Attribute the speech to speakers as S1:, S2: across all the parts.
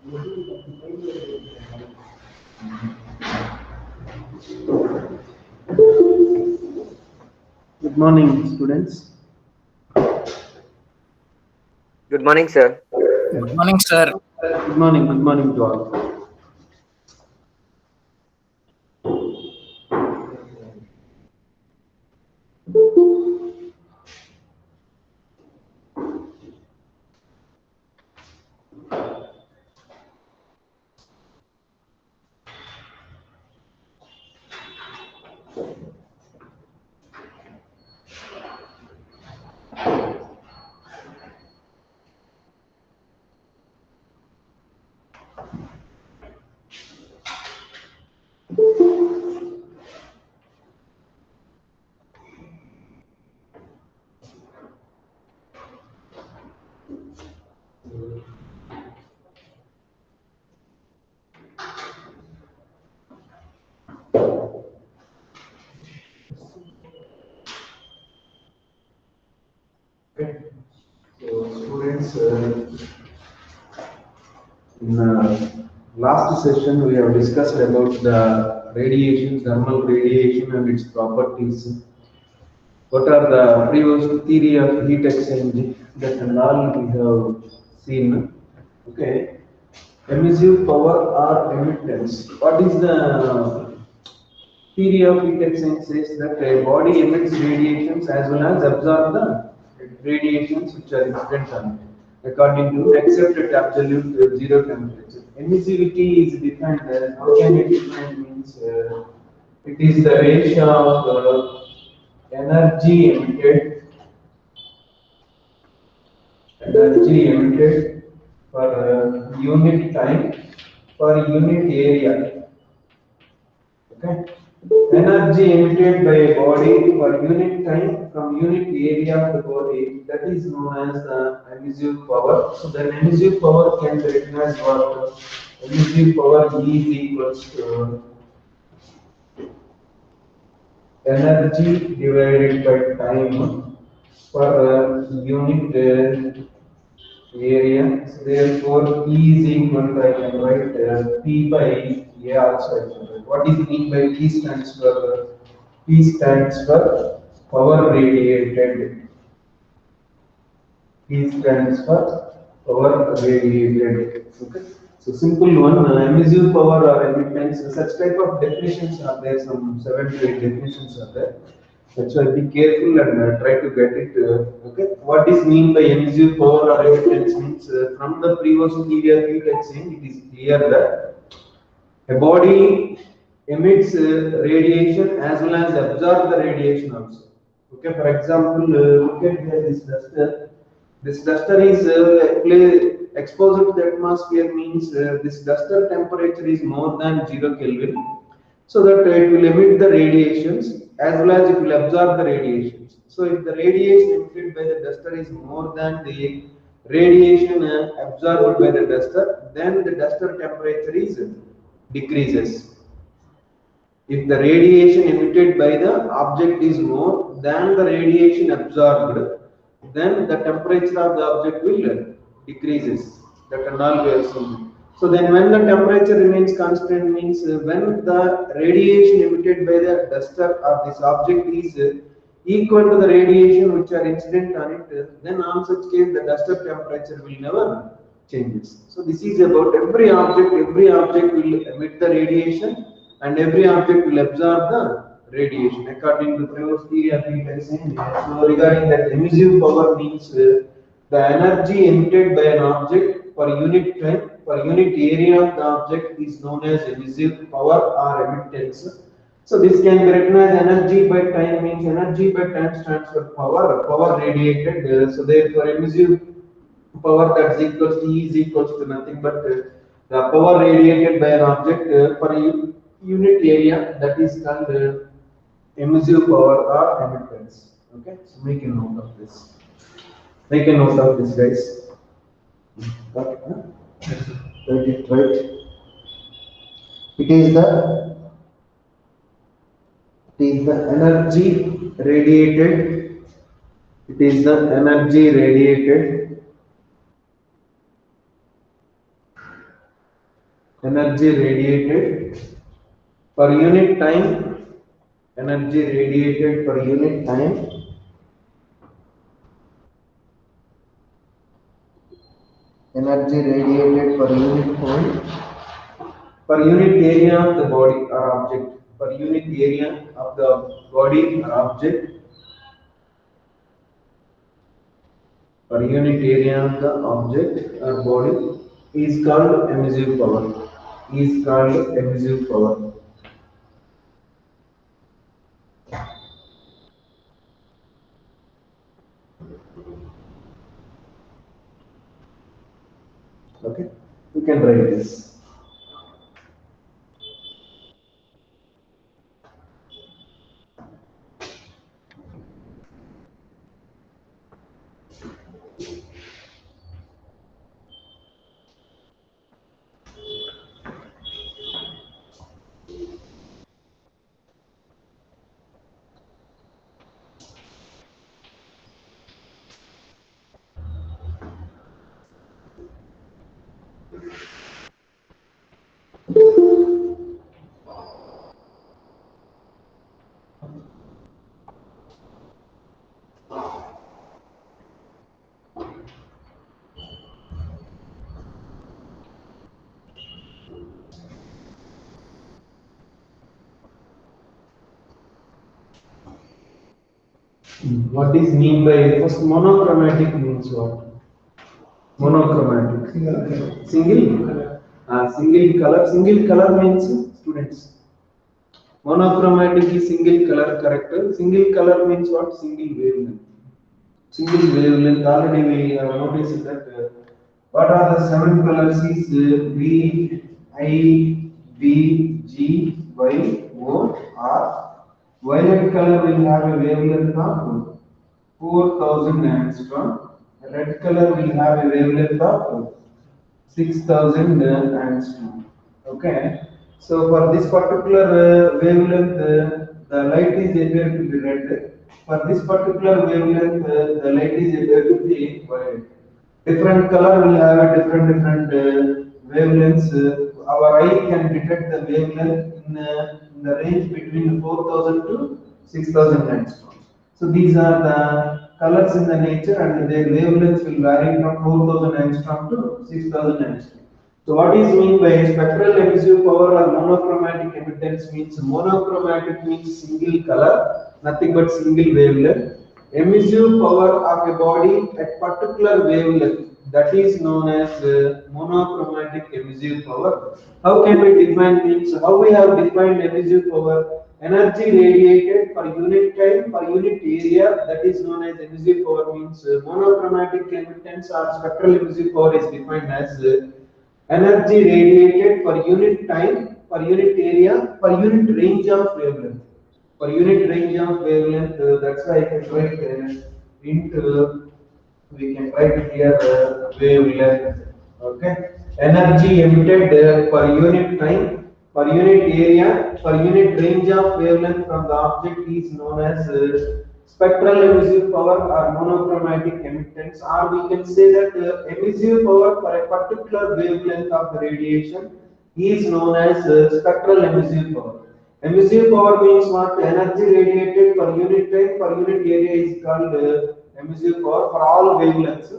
S1: Good morning, students.
S2: Good morning, sir.
S3: Good morning, sir.
S1: Good morning to all. Okay. So, students, in last session we have discussed about the radiation, thermal radiation, and its properties. What are the previous theory of heat exchange? That and all we have seen. Okay. Emissive power or emittance. What is the theory of heat exchange? Says that a body emits radiations as well as absorb the radiations which are incident on it, according to except at absolute zero temperature. Emissivity is defined as, how can it defined means, it is the ratio of energy emitted for unit time per unit area. Okay. Energy emitted by a body per unit time from unit area of the body, that is known as the emissive power. So the emissive power can be written as what? Emissive power E is equals to energy divided by time per unit area. So therefore, E is equal to, I can write P by A also. I can write. What is mean by P stands for? P stands for power radiated. P stands for power radiated. Okay. So simple one, emissive power or emittance. Such type of definitions are there. Some 7 to 8 definitions are there. That's why be careful and try to get it. Okay. What is mean by emissive power or emittance means, from the previous theory of heat exchange, it is clear that a body emits radiation as well as absorb the radiation also. Okay, for example, look at here this duster. This duster is exposed to the atmosphere means this duster temperature is more than 0 Kelvin, so that it will emit the radiations as well as it will absorb the radiations. So if the radiation emitted by the duster is more than the radiation absorbed by the duster, then the duster temperature is decreases. If the radiation emitted by the object is more than the radiation absorbed, then the temperature of the object will decreases. That and all we have seen. So then when the temperature remains constant means, when the radiation emitted by the duster or this object is equal to the radiation which are incident on it, then on such case the duster temperature will never changes. So this is about every object will emit the radiation and every object will absorb the radiation according to previous theory of heat exchange. So regarding that, emissive power means the energy emitted by an object per unit time per unit area of the object is known as emissive power or emittance. So this can be written as energy by time means energy by time stands for power radiated. So therefore emissive power that's equals to E is equals to nothing but the power radiated by an object per unit area, that is called emissive power or emittance. Okay, so make a note of this. Make a note of this, guys. Got it, huh? Write it right. It is the energy radiated. It is the energy radiated energy radiated per unit time, energy radiated per unit time, energy radiated per unit time, per unit area of the body or object, per unit area of the body or object, per unit area of the object or body is called emissive power, is called emissive power. Okay, you can write this. What is mean by first monochromatic means what? Monochromatic. Single color. Single color. Single color means students. Monochromatic is single color character. Single color means what? Single wavelength. Single wavelength. Already we have noticed that what are the seven colors is V, I, B, G, Y, O, R. Violet color will have a wavelength of 4000 angstrom. Red color will have a wavelength of 6000 angstrom. Okay. So for this particular wavelength, the light is appear to be red. For this particular wavelength, the light is appear to be violet. Different color will have a different wavelengths. Our eye can detect the wavelength in the range between 4000 to 6000 angstroms. So these are the colors in the nature, and their wavelengths will vary from 4000 angstrom to 6000 angstrom. So what is mean by spectral emissive power or monochromatic emittance means monochromatic means single color, nothing but single wavelength. Emissive power of a body at particular wavelength, that is known as monochromatic emissive power. How can we define means how we have defined emissive power? Energy radiated per unit time per unit area, that is known as emissive power means monochromatic emittance or spectral emissive power is defined as energy radiated per unit time, per unit area, per unit range of wavelength. Per unit range of wavelength, that's why I can write into, we can write here wavelength. Okay. Energy emitted per unit time, per unit area, per unit range of wavelength from the object is known as spectral emissive power or monochromatic emittance, or we can say that emissive power for a particular wavelength of the radiation is known as spectral emissive power. Emissive power means what? Energy radiated per unit time per unit area is called emissive power for all wavelengths.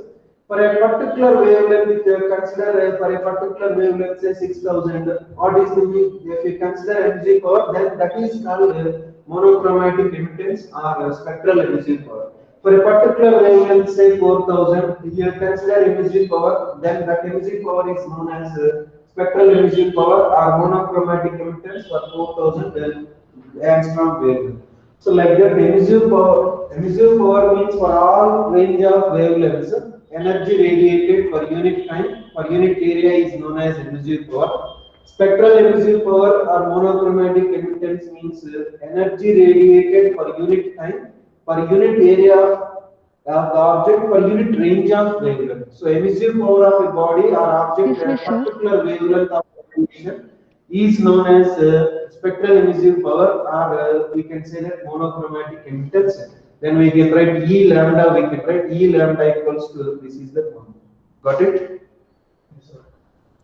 S1: For a particular wavelength, if you consider for a particular wavelength, say 6000, what is the mean? If you consider emissive power, then that is called monochromatic emittance or spectral emissive power. For a particular wavelength, say 4000, if you consider emissive power, then that emissive power is known as spectral emissive power or monochromatic emittance for 4000 angstrom wavelength. So like that, emissive power means for all range of wavelengths, energy radiated per unit time, per unit area is known as emissive power. Spectral emissive power or monochromatic emittance means energy radiated per unit time, per unit area of the object, per unit range of wavelength. So emissive power of a body or object
S3: Excuse me,
S1: at a
S3: sir.
S1: particular wavelength of radiation is known as spectral emissive power, or we can say that monochromatic emittance. Then we can write E lambda, we can write E lambda equals to, this is the formula. Got it? Yes, sir.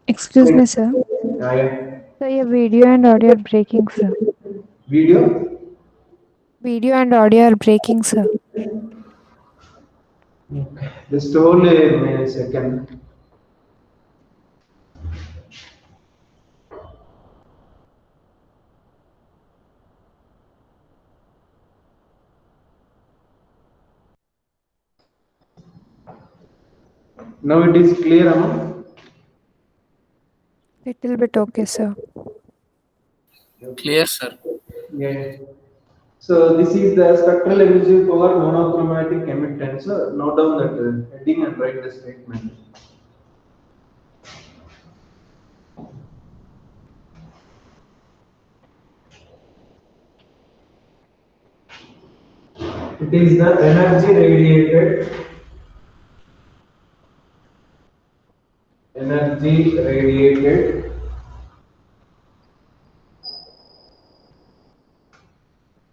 S3: Excuse me, sir.
S1: Yeah.
S3: Sir, your video and audio are breaking, sir.
S1: Video.
S3: Video and audio are breaking, sir.
S1: Just hold a second. Now it is clear, Amma?
S3: Little bit okay, sir.
S4: Clear, sir.
S1: Yeah. So this is the spectral emissive power monochromatic emittance. Note down that heading and write the statement. It is the energy radiated, energy radiated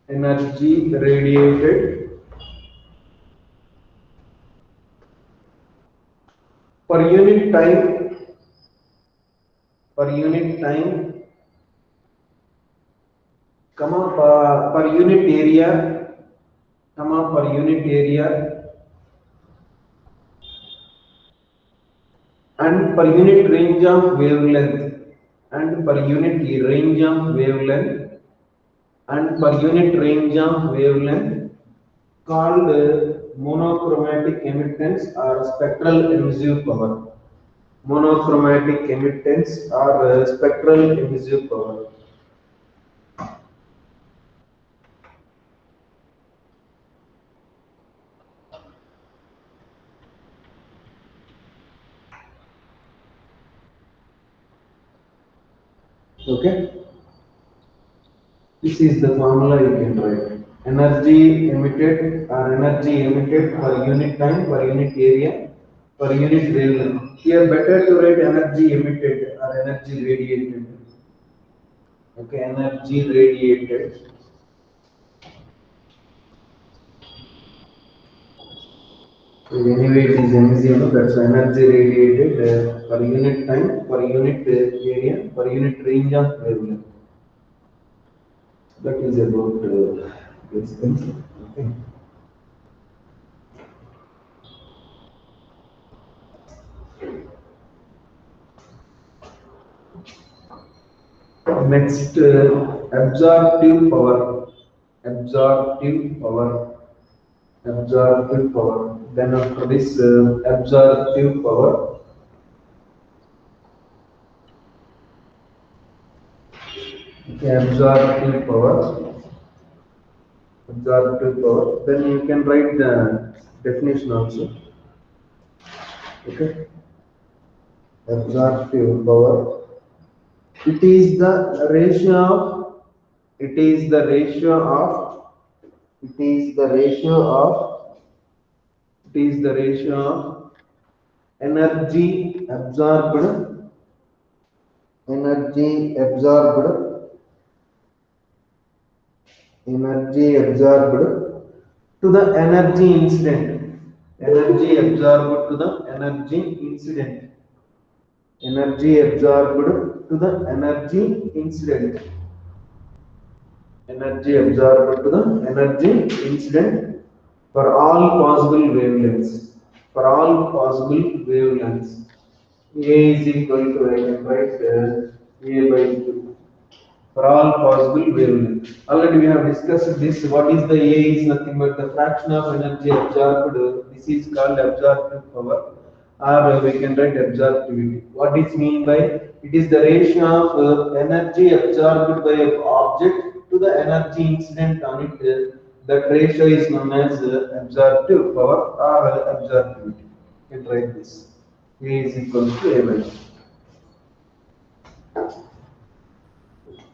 S1: energy radiated per unit time, per unit time, comma per unit area, comma per unit area, and per unit range of wavelength, and per unit range of wavelength, and per unit range of wavelength, called monochromatic emittance or spectral emissive power. Monochromatic emittance or spectral emissive power. Okay, this is the formula you can write. Energy emitted or energy emitted per unit time, per unit area, per unit wavelength. Here better to write energy emitted or energy radiated. Okay, energy radiated. So anyway, it is emissive, that's energy radiated per unit time, per unit area, per unit range of wavelength. That is about this thing. Okay. Next, absorptive power. Absorptive power. Absorptive power. Then after this, absorptive power. Okay, absorptive power. Absorptive power. Then you can write the definition also. Okay. Absorptive power. It is the ratio of. It is the ratio of. It is the ratio of. It is the ratio of energy absorbed, energy absorbed, energy absorbed to the energy incident, energy absorbed to the energy incident, energy absorbed to the energy incident, energy absorbed to the energy incident for all possible wavelengths, for all possible wavelengths. A is equal to, I can write A by 2 for all possible wavelengths. Already we have discussed this. What is the A is nothing but the fraction of energy absorbed. This is called absorptive power, or we can write absorptivity. What is mean by? It is the ratio of energy absorbed by an object to the energy incident on it. That ratio is known as absorptive power or absorptivity. You can write this. A is equal to A by 2.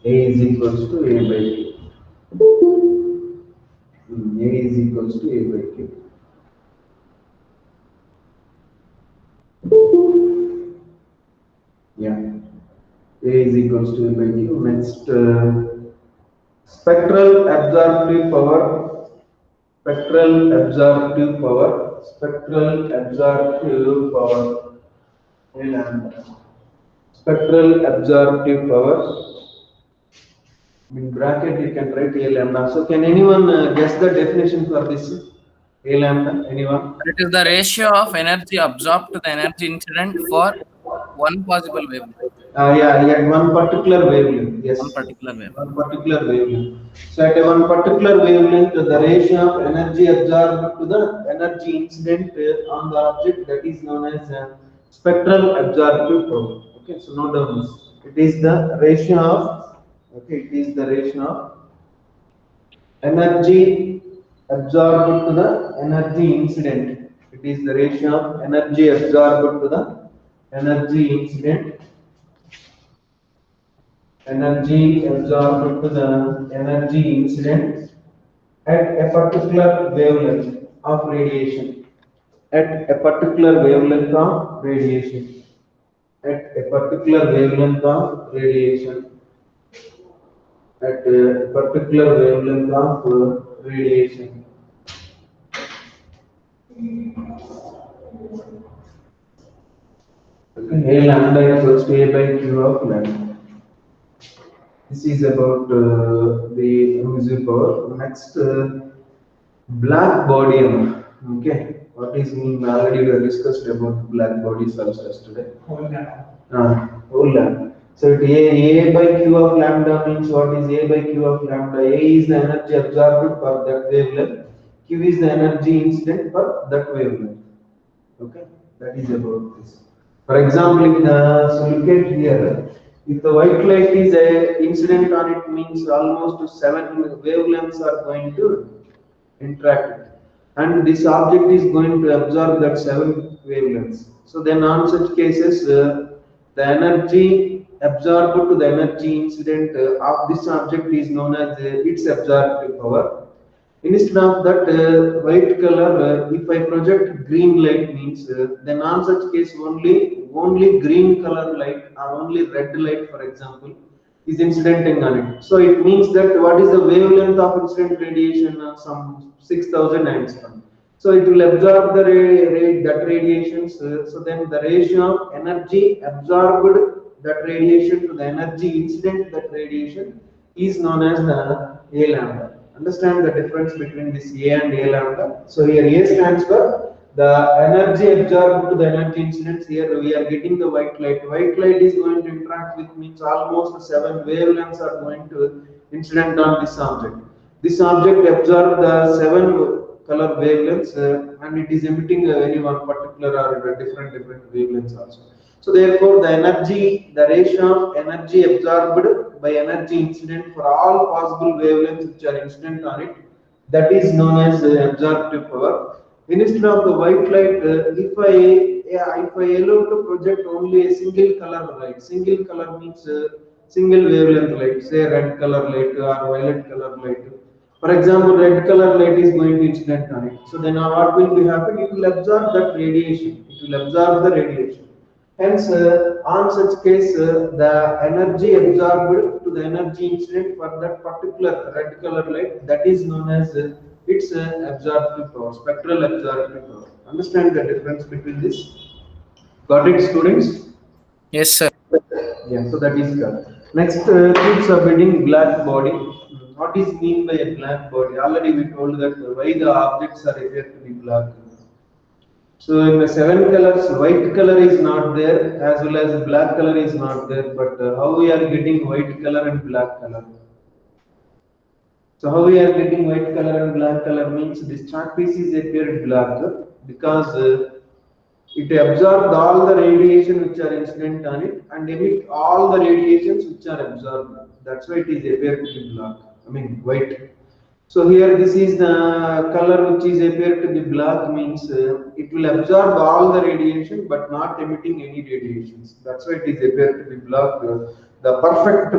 S1: A is equals to A by Q. A is equals to A by Q. Yeah. A is equals to A by Q. Next, spectral absorptive power. Spectral absorptive power. Spectral absorptive power. A lambda. spectral absorptive power. In bracket you can write A lambda. So can anyone guess the definition for this A lambda? Anyone?
S4: It is the ratio of energy absorbed to the energy incident for one possible wavelength.
S1: Yeah, one particular wavelength. Yes.
S4: One particular wavelength.
S1: One particular wavelength. So at a one particular wavelength, the ratio of energy absorbed to the energy incident on the object, that is known as spectral absorptive power. Okay, so note down this. It is the ratio of, okay, it is the ratio of energy absorbed to the energy incident. It is the ratio of energy absorbed to the energy incident. Energy absorbed to the energy incident at a particular wavelength of radiation. At a particular wavelength of radiation. At a particular wavelength of radiation. At a particular wavelength of radiation. Okay. A lambda equals to A by Q of lambda. This is about the emissive power. Next, black body. Okay, what is mean? Already we have discussed about black bodies also yesterday. Whole lambda. So A by Q of lambda means what is A by Q of lambda? A is the energy absorbed for that wavelength. Q is the energy incident for that wavelength. Okay, that is about this. For example, so look at here. If the white light is a incident on it, means almost 7 wavelengths are going to interact, and this object is going to absorb that 7 wavelengths. So then, on such cases, the energy absorbed to the energy incident of this object is known as its absorptive power. Instead of that white color, if I project green light means, then on such case only green color light or only red light, for example, is incidenting on it. So it means that what is the wavelength of incident radiation? Some 6,000 angstrom. So it will absorb the that radiations. So then the ratio of energy absorbed that radiation to the energy incident that radiation is known as the A lambda. Understand the difference between this A and A lambda. So here A stands for the energy absorbed to the energy incidence. Here we are getting the white light. White light is going to interact with, means almost 7 wavelengths are going to incident on this object. This object absorbs the 7 color wavelengths and it is emitting any one particular or different wavelengths also. So therefore, the ratio of energy absorbed by energy incident for all possible wavelengths which are incident on it, that is known as absorptive power. Instead of the white light, if I allow to project only a single color light, single color means single wavelength light, say red color light or violet color light. For example, red color light is going to incident on it. So then what will be happening? It will absorb that radiation. It will absorb the radiation. Hence, on such case, the energy absorbed to the energy incident for that particular red color light, that is known as its absorptive power, spectral absorptive power. Understand the difference between this? Got it, students?
S4: Yes, sir.
S1: Yeah, so that is correct. Next, keep submitting black body. What is mean by a black body? Already we told that why the objects are appear to be black. So in the 7 colors, white color is not there as well as black color is not there. But how we are getting white color and black color? So how we are getting white color and black color means this chart piece is appeared black because it absorbed all the radiation which are incident on it and emit all the radiations which are absorbed. That's why it is appeared to be black. I mean white. So here this is the color which is appeared to be black means it will absorb all the radiation but not emitting any radiations. That's why it is appeared to be black. The perfect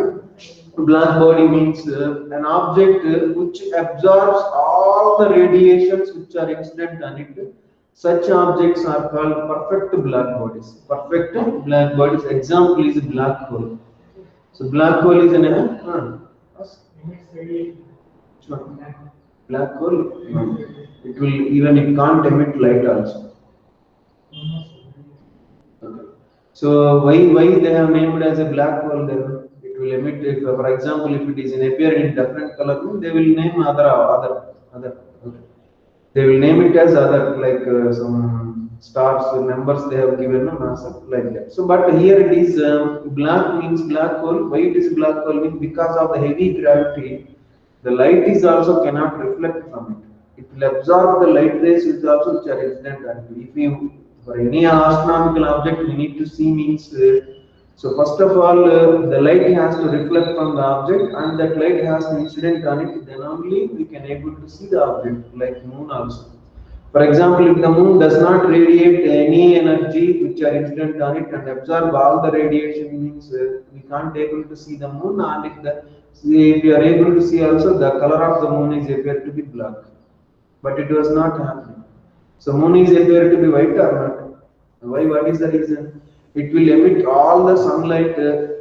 S1: black body means an object which absorbs all the radiations which are incident on it. Such objects are called perfect black bodies. Perfect black bodies. Example is black hole. So black hole is an black hole, it will even it can't emit light also. Okay. So why they have named as a black hole then? It will emit, if, for example, if it is in appearing in different color, they will name other. Okay. They will name it as other, like some stars numbers they have given on NASA, like that. So but here it is black means black hole. Why it is black hole means because of the heavy gravity, the light is also cannot reflect from it. It will absorb the light rays which are incident. And if you, for any astronomical object we need to see means so first of all the light has to reflect from the object, and that light has to incident on it, then only we can able to see the object, like moon also. For example, if the moon does not radiate any energy which are incident on it and absorb all the radiation means we can't able to see the moon. And if we are able to see also, the color of the moon is appear to be black, but it was not happening. So moon is appear to be white or not? Why? What is the reason? It will emit all the sunlight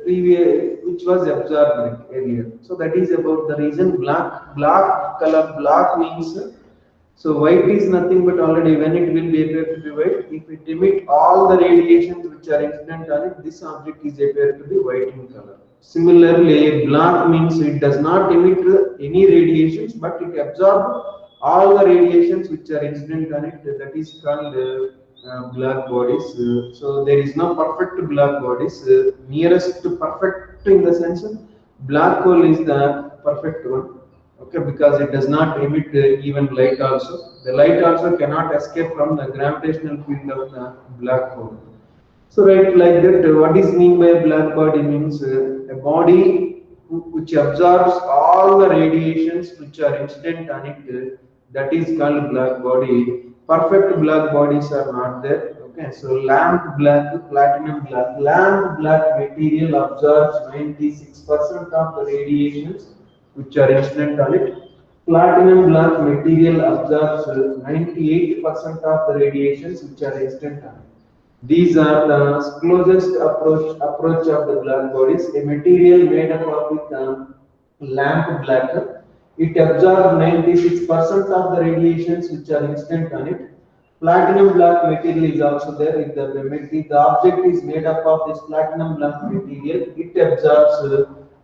S1: which was absorbed earlier. So that is about the reason. Black color, black means so white is nothing but already when it will be appear to be white. If it emit all the radiations which are incident on it, this object is appear to be white in color. Similarly, black means it does not emit any radiations, but it absorbs all the radiations which are incident on it. That is called black bodies. So there is no perfect black bodies. Nearest to perfect in the sense, black hole is the perfect one. Okay, because it does not emit even light also. The light also cannot escape from the gravitational field of the black hole. So right, like that, what is mean by black body means a body which absorbs all the radiations which are incident on it. That is called black body. Perfect black bodies are not there. Okay, so lamp black, platinum black. Lamp black material absorbs 96% of the radiations which are incident on it. Platinum black material absorbs 98% of the radiations which are incident on it. These are the closest approach of the black bodies. A material made up of with lamp black. It absorbs 96% of the radiations which are incident on it. Platinum black material is also there. If the object is made up of this platinum black material, it absorbs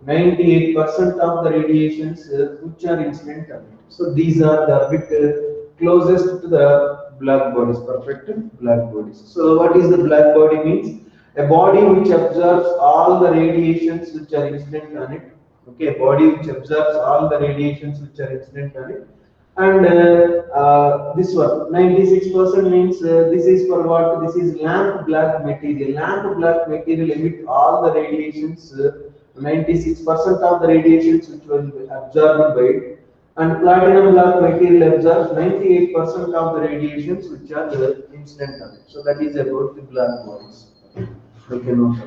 S1: 98% of the radiations which are incident on it. So these are the bit closest to the black bodies, perfect black bodies. So what is the black body means? A body which absorbs all the radiations which are incident on it. Okay, a body which absorbs all the radiations which are incident on it. And this one 96% means this is for what? This is lamp black material. Lamp black material emit all the radiations, 96% of the radiations which will be absorbed by it, and platinum black material absorbs 98% of the radiations which are incident on it. So that is about the black bodies. Okay, note.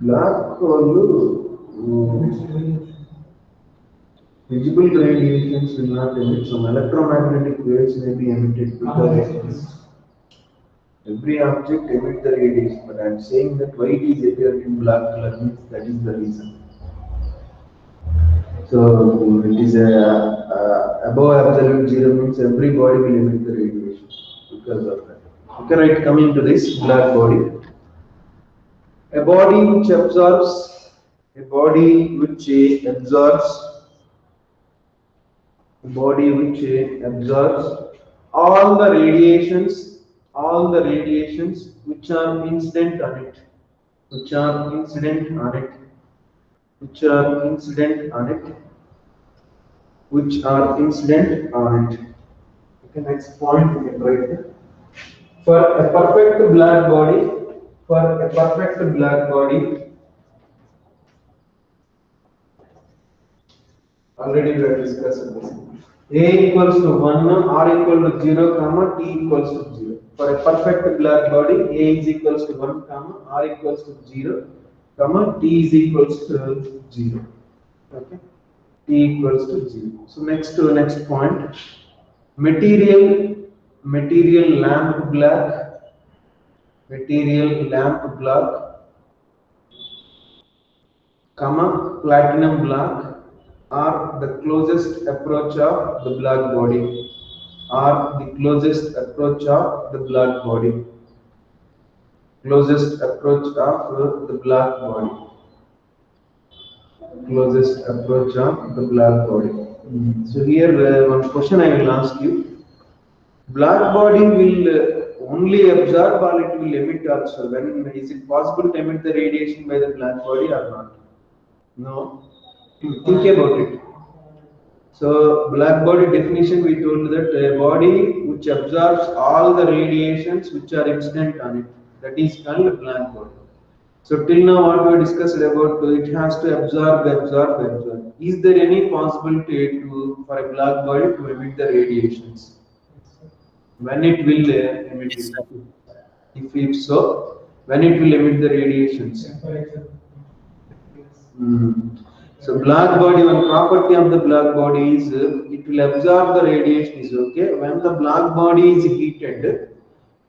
S1: Black hole, visible radiations will not emit. Some electromagnetic waves may be emitted because every object emits the radiation. But I am saying that why it is appeared in black color means that is the reason. So it is above absolute zero means every body will emit the radiation because of that. Okay, right. Coming to this black body. A body which absorbs all the radiations which are incident on it, which are incident on it. Okay, next point we can write there. For a perfect black body, already we have discussed this. A equals to 1, R equal to 0, comma, T equals to 0. For a perfect black body, A is equals to 1, comma, R equals to 0, comma, T is equals to 0. Okay, T equals to 0. So next point, material lamp black, comma, platinum black, are the closest approach of the black body, are the closest approach of the black body, closest approach of the black body, closest approach of the black body. So here one question I will ask you: black body will only absorb or it will emit also? When is it possible to emit the radiation by the black body or not? No. Think about it. So black body definition, we told that a body which absorbs all the radiations which are incident on it, that is called a black body. So till now what we discussed about it has to absorb. Is there any possibility for a black body to emit the radiations? When it will emit
S4: Yes,
S1: it?
S4: sir.
S1: If so, when it will emit the radiations? So black body, one property of the black body is it will absorb the radiation is okay. When the black body is heated,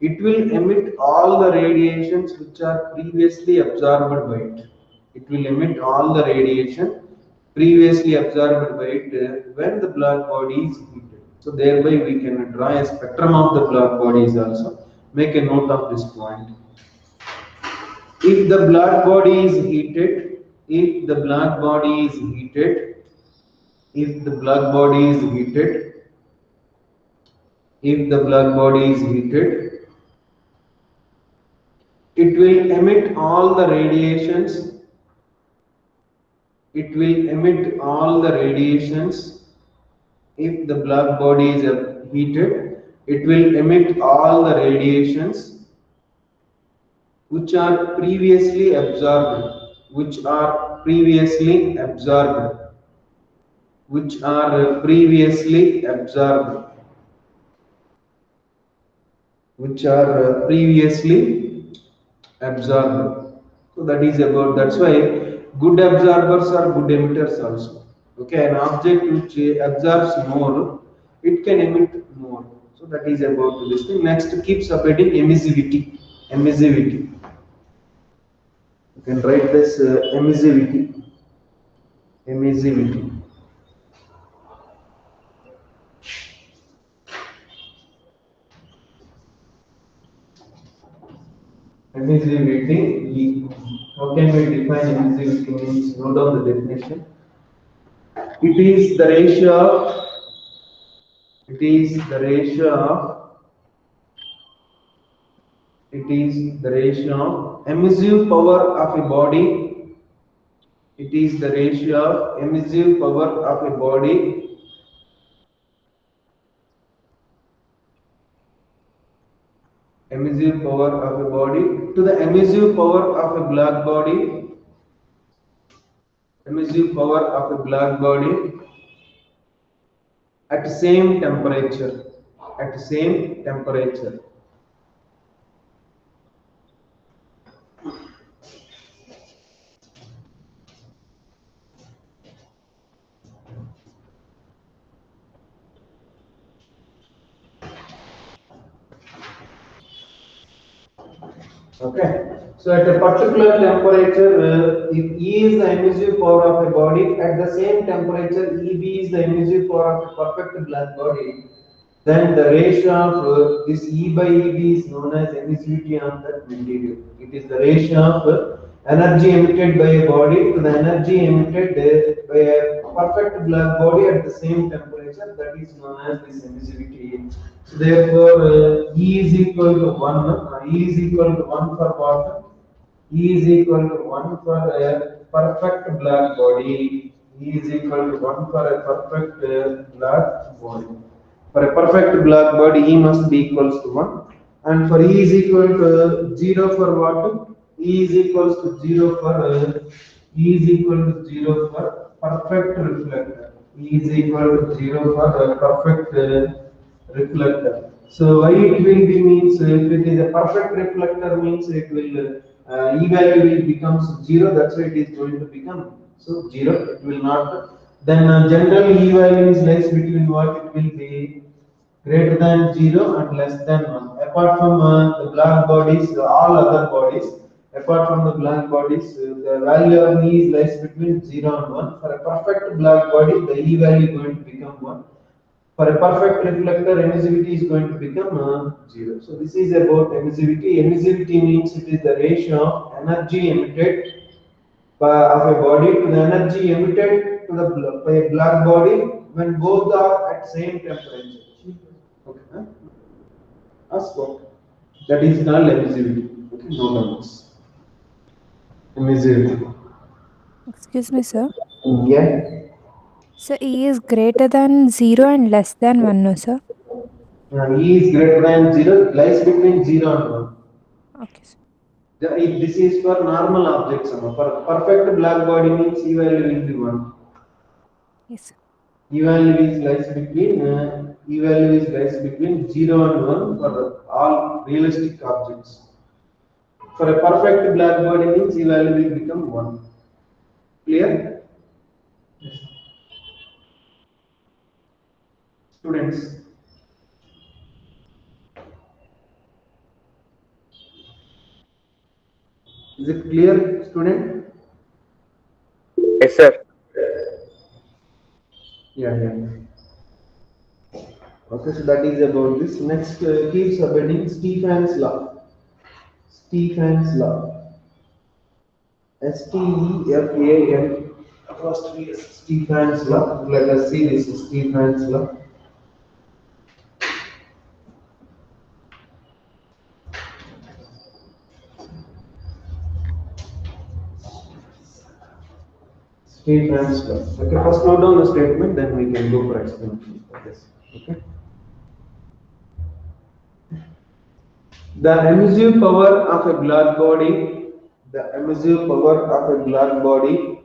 S1: it will emit all the radiations which are previously absorbed by it. It will emit all the radiation previously absorbed by it when the black body is heated. So thereby we can draw a spectrum of the black bodies also. Make a note of this point. If the black body is heated, if the black body is heated, if the black body is heated, if the black body is heated, it will emit all the radiations. It will emit all the radiations. If the black body is heated, it will emit all the radiations which are previously absorbed, which are previously absorbed, which are previously absorbed, which are previously absorbed. So that is about, that's why good absorbers are good emitters also. Okay, an object which absorbs more, it can emit more. So that is about this thing. Next, keep separating emissivity. Emissivity. You can write this emissivity. Emissivity. Emissivity. How can we define emissivity? Means note down the definition. It is the ratio of. It is the ratio of. It is the ratio of emissive power of a body. It is the ratio of emissive power of a body emissive power of a body to the emissive power of a black body, emissive power of a black body at same temperature, at same temperature. Okay, so at a particular temperature, if E is the emissive power of a body, at the same temperature, EB is the emissive power of a perfect black body, then the ratio of this E by EB is known as emissivity of that material. It is the ratio of energy emitted by a body to the energy emitted by a perfect black body at the same temperature, that is known as this emissivity. So therefore, E is equal to 1. E is equal to 1 for water. E is equal to 1 for a perfect black body. E is equal to 1 for a perfect black body. For a perfect black body, E must be equals to 1. And for E is equal to 0 for water, E is equals to 0 for E is equal to 0 for perfect reflector. E is equal to 0 for a perfect reflector. So why it will be means if it is a perfect reflector means it will E value will becomes 0. That's why it is going to become so 0. It will not. Then generally E value is less between what it will be greater than 0 and less than 1. Apart from the black bodies, all other bodies, apart from the black bodies, the value of E lies between 0 and 1. For a perfect black body, the E value is going to become 1. For a perfect reflector, emissivity is going to become 0. So this is about emissivity. Emissivity means it is the ratio of energy emitted of a body to the energy emitted to the by a black body when both are at same temperature. Okay, huh? Ask what? That is called emissivity. Okay, no numbers. Emissivity.
S3: Excuse me, sir.
S1: Yeah.
S3: So E is greater than 0 and less than 1, no, sir?
S1: E is greater than 0, lies between 0 and 1.
S3: Okay, sir.
S1: If this is for normal objects, for perfect black body means E value will be 1.
S3: Yes, sir.
S1: E value lies between 0 and 1 for all realistic objects. For a perfect black body means E value will become 1. Clear? Yes. Students. Is it clear, student?
S2: Yes, sir.
S1: Yeah. Okay, so that is about this. Next, keep subheading Stephen's law. Stephen's law. STEFAN. First, we Stephen's law. Let us see this is Stephen's law. Stephen's law. Okay, first note down the statement, then we can go for explanation for this. Okay. The emissive power of a black body, the emissive power of a black body,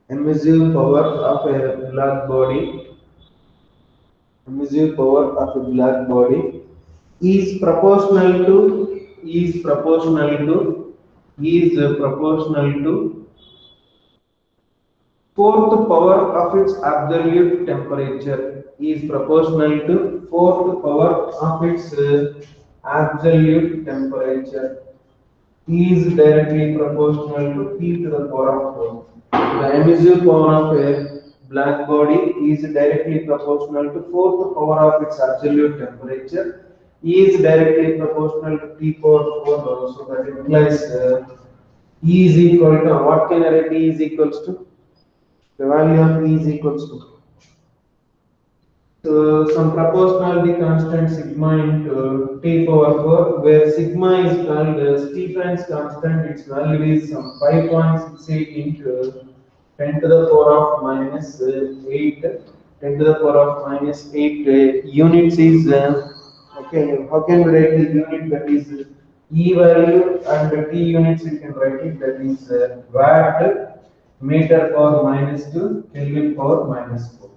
S1: emissive power of a black body, emissive power of a black body is proportional to fourth power of its absolute temperature, is proportional to fourth power of its absolute temperature, is directly proportional to P to the power of 4. The emissive power of a black body is directly proportional to fourth power of its absolute temperature, is directly proportional to P power 4. So that implies E is equal to, what can I write E is equals to? The value of E is equals to some proportionality constant sigma into T power 4, where sigma is called Stephen's constant. Its value is some 5.68 into 10 to the power of minus 8. 10 to the power of minus 8 units is okay. How can we write the unit? That is E value, and T units we can write it, that is watt meter power minus 2 Kelvin power minus 4.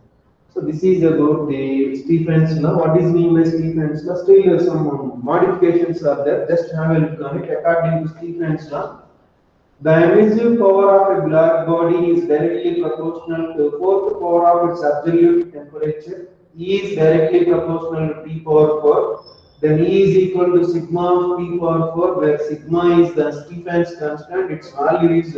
S1: So this is about the Stephen's law. What is mean by Stephen's law? Still some modifications are there. Just have a look on it. According to Stephen's law, the emissive power of a black body is directly proportional to fourth power of its absolute temperature. E is directly proportional to P power 4. Then E is equal to sigma of P power 4, where sigma is the Stephen's constant. Its value is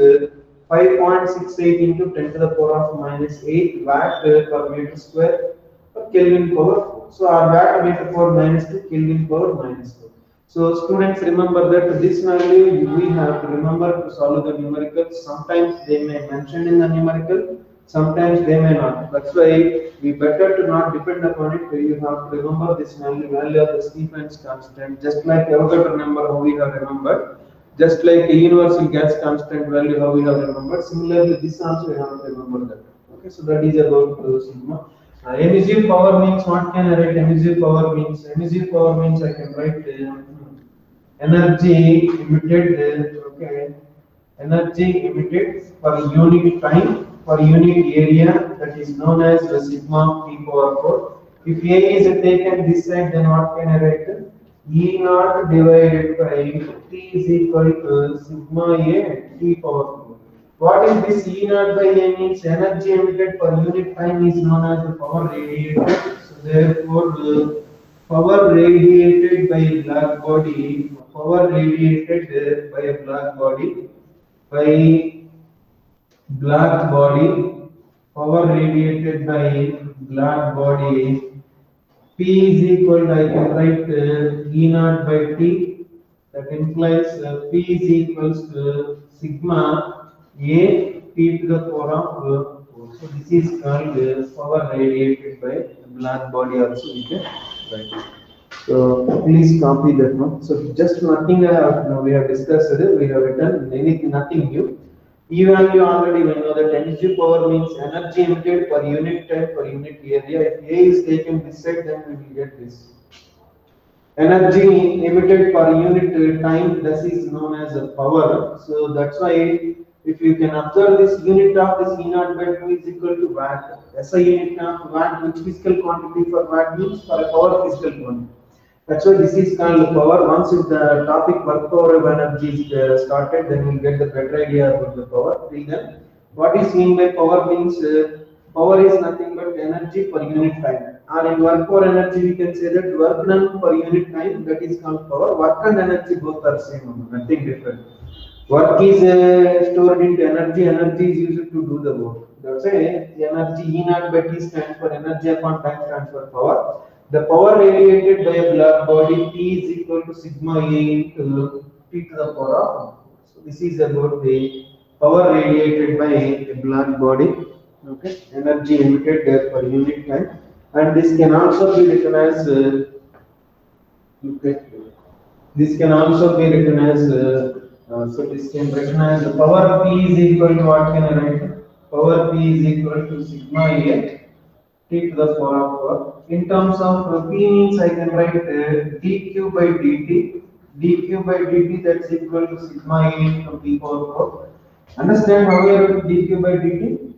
S1: 5.68 into 10 to the power of minus 8 watt per meter square per Kelvin power 4. So our watt meter power minus 2 Kelvin power minus 4. So students, remember that this value we have to remember to solve the numericals. Sometimes they may mention in the numerical, sometimes they may not. That's why we better to not depend upon it. You have to remember this value of the Stephen's constant, just like Avogadro number how we have remembered. Just like a universal gas constant value how we have remembered, similarly this also we have to remember that. Okay, so that is about sigma. Emissive power means, what can I write? Emissive power means I can write energy emitted. Okay, energy emitted per unit time, per unit area, that is known as sigma P power 4. If A is taken this side, then what can I write? E naught divided by T is equal to sigma A T power 4. What is this E naught by A means? Energy emitted per unit time is known as the power radiated. So therefore, power radiated by black body power radiated by a black body, by black body, power radiated by black body. P is equal to, I can write E naught by T. That implies P is equals to sigma A T to the power of 4. So this is called power radiated by a black body also we can write. So please copy that one. So just nothing we have discussed it, we have written anything, nothing new. E value already we know that energy power means energy emitted per unit time per unit area. If A is taken this side, then we will get this. Energy emitted per unit time, this is known as a power. So that's why if you can observe this unit of this E naught by 2 is equal to watt. SI unit of watt, which physical quantity for watt means for a power physical quantity. That's why this is called power. Once if the topic work power of energy is started, then we'll get the better idea about the power. Till then, what is mean by power means power is nothing but energy per unit time. Or in work power energy, we can say that work done per unit time, that is called power. Work and energy both are same, nothing different. Work is stored into energy, energy is used to do the work. That's why energy E naught by T stands for energy upon time stands for power. The power radiated by a black body P is equal to sigma A into T to the power of. So this is about the power radiated by a black body. Okay, energy emitted per unit time, and this can also be written as okay. This can also be written as so this can written as power P is equal to what can I write? Power P is equal to sigma A T to the power of 4. In terms of P means I can write dq by dt. dq by dt that's equal to sigma A into P power 4. Understand how we are dq by dt?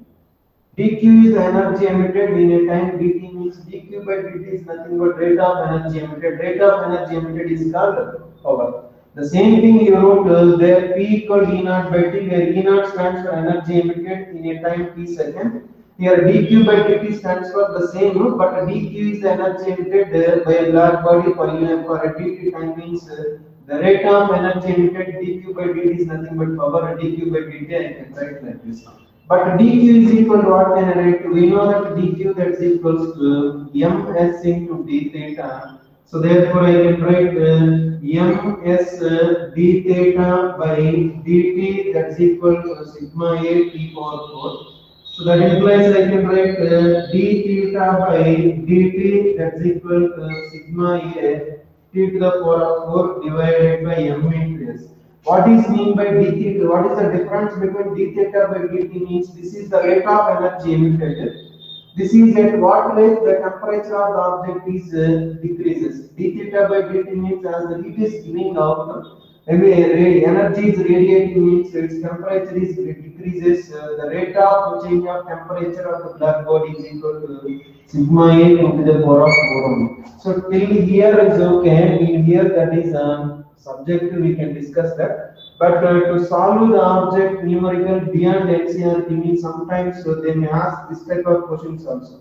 S1: dq is the energy emitted in a time. dt means dq by dt is nothing but rate of energy emitted. Rate of energy emitted is called power. The same thing you wrote there P equal E naught by T, where E naught stands for energy emitted in a time t second. Here dq by dt stands for the same, but dq is the energy emitted by a black body per unit for a dt time means the rate of energy emitted dq by dt is nothing but power. Dq by dt I can write like this. But dq is equal to what can I write? We know that dq that's equals to ms into d theta. So therefore I can write ms d theta by dt that's equal to sigma a t power 4. So that implies I can write d theta by dt that's equal to sigma a t to the power of 4 divided by m into s. What is mean by d theta? What is the difference between d theta by dt means this is the rate of energy emitted. This is at what rate the temperature of the object is decreases. D theta by dt means as the heat is giving out, energy is radiating means its temperature is decreases. The rate of change of temperature of the black body is equal to sigma a to the power of 4. So till here is okay. In here that is subject we can discuss that. But to solve the object numerical beyond NCERT means sometimes they may ask this type of questions also.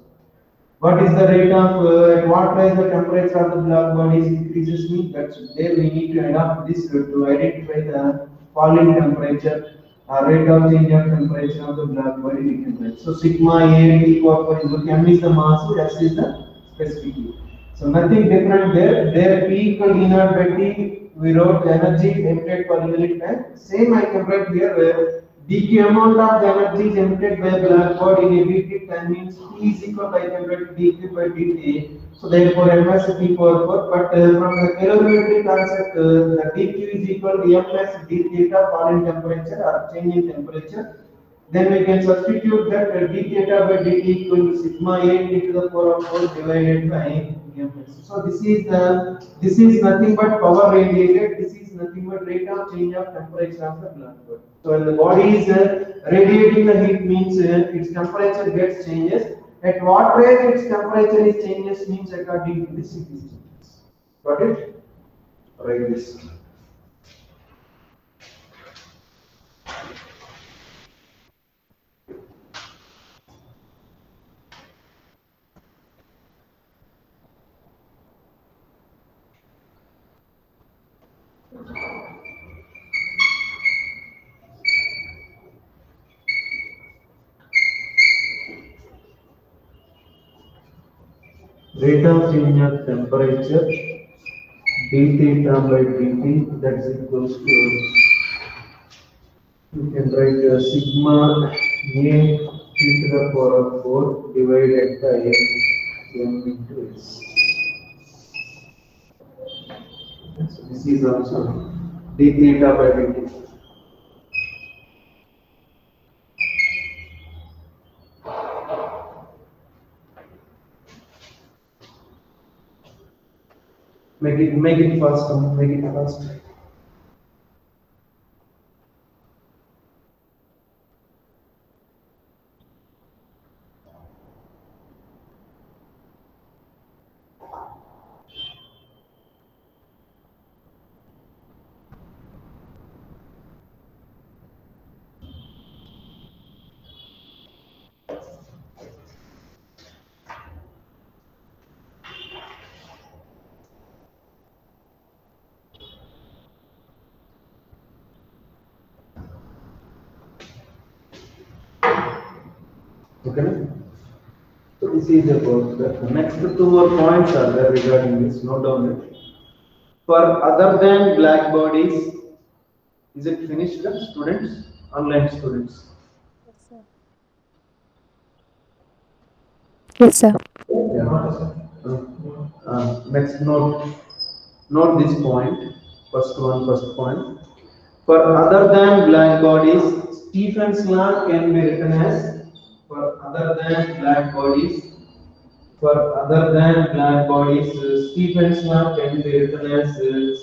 S1: What is the rate of at what rise the temperature of the black bodies increases means that's there we need to adopt this to identify the falling temperature rate of change of temperature of the black body we can write. So sigma A T power is what m is the mass, S is the specific heat. So nothing different there. There P equal E naught by T. We wrote energy emitted per unit time. Same I can write here where dq amount of the energy is emitted by a black body in a dt time means P is equal to I can write dq by dt. So therefore ms T power 4. But from the calorimetry concept, the dq is equal to ms d theta fall in temperature or change in temperature. Then we can substitute that d theta by dt equal to sigma a t to the power of 4 divided by ms. So this is nothing but power radiated. This is nothing but rate of change of temperature of the black body. So when the body is radiating the heat means its temperature gets changes. At what rate its temperature is changes means according to this heat is changes. Got it? Write this. Rate of change of temperature d theta by dt, that's equals to, you can write sigma a t to the power of 4 divided by m into s. So this is also d theta by dt. Make it fast, make it fast. Okay. So this is about the next two more points are there regarding this. Note down it. For other than black bodies, is it finished, students? Online students.
S3: Yes, sir.
S1: Next note this point. First point. For other than black bodies, Stephen's law can be written as Stephen's law can be written as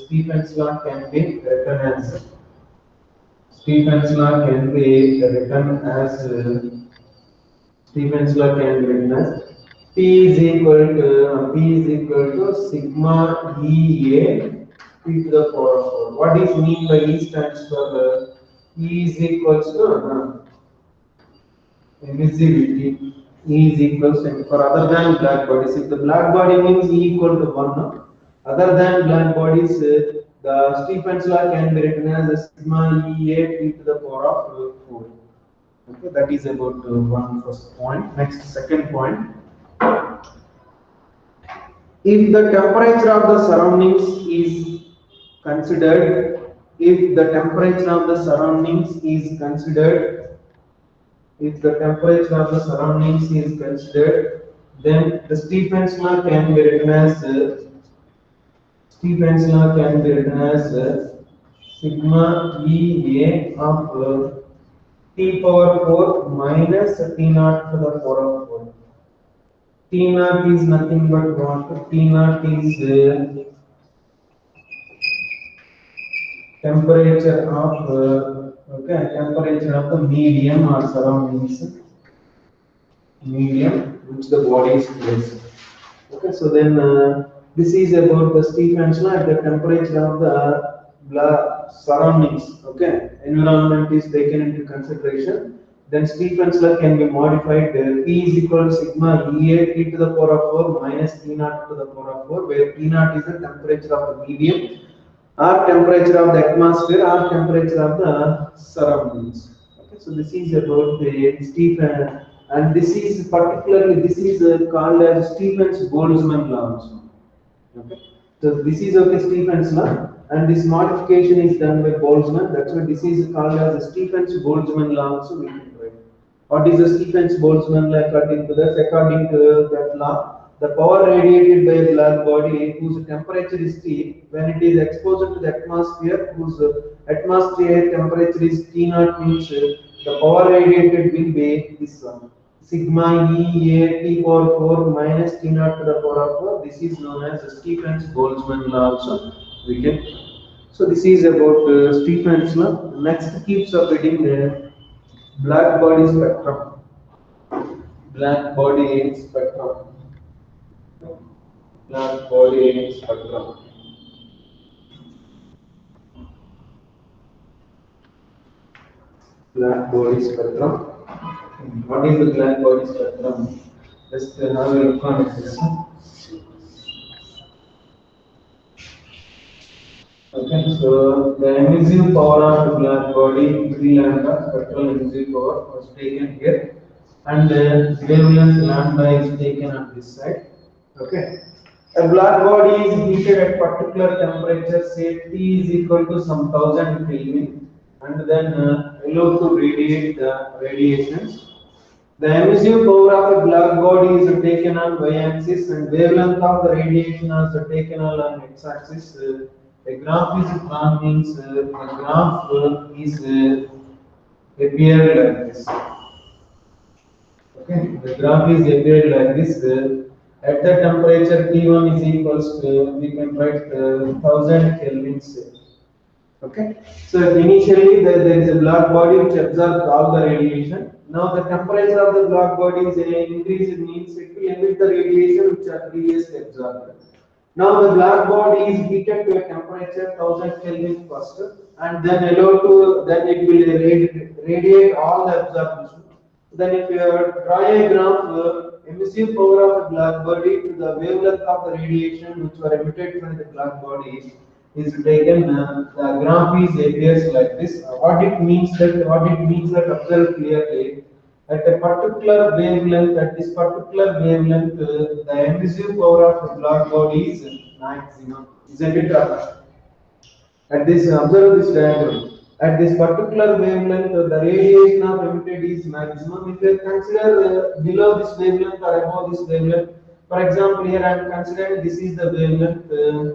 S1: Stephen's law can be written as Stephen's law can be written as Stephen's law can be written as P is equal to sigma EA P to the power of 4. What is mean by E stands for E is equals to emissivity. E is equals to, for other than black bodies. If the black body means E equal to 1, other than black bodies, the Stephen's law can be written as sigma EA P to the power of 4. Okay, that is about one first point. Next, second point. If the temperature of the surroundings is considered, then the Stephen's law can be written as sigma EA of T power 4 minus T naught to the power of 4. T naught is nothing but what? T naught is temperature of the medium or surroundings, which the body is placed. Okay, so then this is about the Stephen's law at the temperature of the surroundings. Okay, environment is taken into consideration. Then Stephen's law can be modified. P is equal to sigma EA T to the power of 4 minus T naught to the power of 4, where T naught is the temperature of the medium, or temperature of the atmosphere, or temperature of the surroundings. Okay, so this is about the Stephen, and this is particularly called as Stephen's-Boltzmann law also. Okay, so this is Stephen's law, and this modification is done by Boltzmann. That's why this is called as Stephen's-Boltzmann law also. We can write. What is the Stephen's-Boltzmann law? According to that law, the power radiated by a black body whose temperature is T, when it is exposed to the atmosphere, whose atmospheric temperature is T naught, means the power radiated will be this one, sigma EA T power 4 minus T naught to the power of 4. This is known as Stephen's-Boltzmann law also. We can. So this is about Stephen's law. Next keeps repeating the black body spectrum. Black body spectrum. Black body spectrum. Black body spectrum. What is the black body spectrum? Just have a look on this. Okay, so the emissive power of the black body, 3 lambda, spectral emissive power was taken here, and the wavelength lambda is taken on this side. Okay. A black body is heated at particular temperature, say T is equal to some 1000 Kelvin, and then allowed to radiate the radiations. The emissive power of a black body is taken on y-axis, and wavelength of the radiation is taken on x-axis. A graph is drawn means the graph is appeared like this. Okay, the graph is appeared like this. At the temperature T1 is equals to, we can write 1000 Kelvin. Okay, so initially there is a black body which absorbs all the radiation. Now the temperature of the black body is increased, means it will emit the radiation which are previously absorbed. Now the black body is heated to a temperature 1000 Kelvin first, and then allowed to, then it will radiate all the absorption. Then if you draw a graph, emissive power of a black body to the wavelength of the radiation which were emitted from the black body is taken. The graph is appears like this. What it means that observe clearly. At a particular wavelength, at this particular wavelength, the emissive power of the black body is maximum. Isn't it? At this, observe this diagram. At this particular wavelength, the radiation of emitted is maximum. If you consider below this wavelength or above this wavelength, for example, here I am considering this is the wavelength.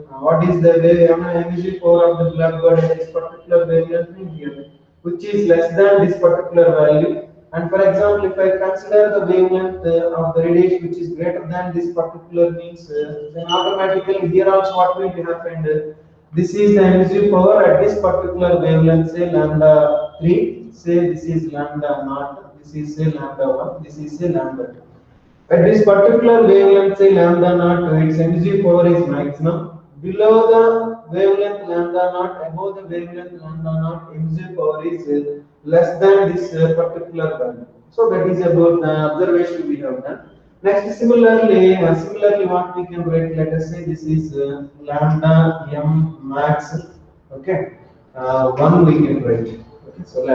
S1: What is the emissive power of the black body at this particular wavelength here, which is less than this particular value. And for example, if I consider the wavelength of the radiation which is greater than this particular means, then automatically here also what will happen? This is the emissive power at this particular wavelength, say lambda 3, say this is lambda naught, this is say lambda 1, this is say lambda 2. At this particular wavelength, say lambda naught, its emissive power is maximum. Below the wavelength lambda naught, above the wavelength lambda naught, emissive power is less than this particular value. So that is about the observation we have done. Next, similarly, what we can write, let us say this is lambda m max. Okay, 1 we can write. Okay, so